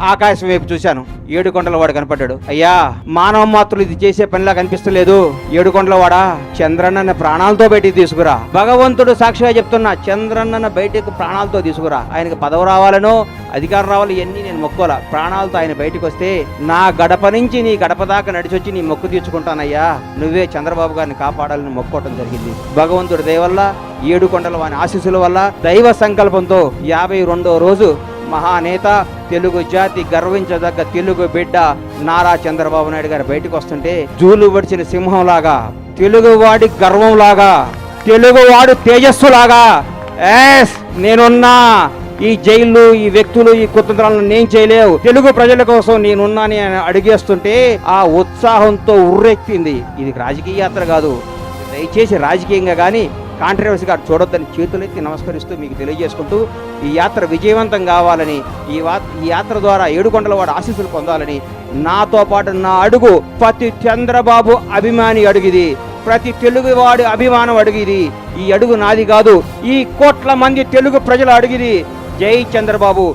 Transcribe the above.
ఆకాశం వైపు చూశాను. 7 కొండల వాడు కనపడ్డాడు. అయ్యా, మానవ మాత్రులు ఇది చేసే పనిలా కనిపిస్తలేదు. 7 కొండల వాడా, చంద్రన్నని ప్రాణాలతో బయటికి తీసుకురా. భగవంతుడు సాక్షిగా చెప్తున్నా, చంద్రన్నను బయటకు ప్రాణాలతో తీసుకురా. ఆయనకి పదవి రావాలనో అధికారం రావాలి, ఇవన్నీ నేను మొక్కోలా. ప్రాణాలతో ఆయన బయటకు వస్తే నా గడప నుంచి నీ గడప దాకా నడిచొచ్చి నీ మొక్కు తీర్చుకుంటానయ్యా, నువ్వే చంద్రబాబు గారిని కాపాడాలని మొక్కోవటం జరిగింది. భగవంతుడి దయ వల్ల, 7 కొండల వాని ఆశీస్సుల వల్ల, దైవ సంకల్పంతో 52వ రోజు మహానేత, తెలుగు జాతి గర్వించదగ్గ తెలుగు బిడ్డ నారా చంద్రబాబు నాయుడు గారు బయటకు వస్తుంటే జూలు పడిచిన సింహంలాగా, తెలుగువాడి గర్వంలాగా, తెలుగువాడు తేజస్సులాగా, నేనున్నా, ఈ జైళ్ళు, ఈ వ్యక్తులు, ఈ కుతంత్రాలను నేను చేయలేవు, తెలుగు ప్రజల కోసం నేనున్నాని అడిగేస్తుంటే ఆ ఉత్సాహంతో ఉర్రెక్కింది. ఇది రాజకీయ యాత్ర కాదు. దయచేసి రాజకీయంగా కానీ కాంట్రవర్సీగా చూడొద్దని చేతులెత్తి నమస్కరిస్తూ మీకు తెలియజేసుకుంటూ, ఈ యాత్ర విజయవంతం కావాలని, ఈ యాత్ర ద్వారా 7 కొండల వాడు ఆశీస్సులు పొందాలని, నాతో పాటు నా అడుగు ప్రతి చంద్రబాబు అభిమాని అడుగుది, ప్రతి తెలుగువాడి అభిమానం అడుగుది. ఈ అడుగు నాది కాదు, ఈ కోట్ల మంది తెలుగు ప్రజల అడుగుది. జై చంద్రబాబు.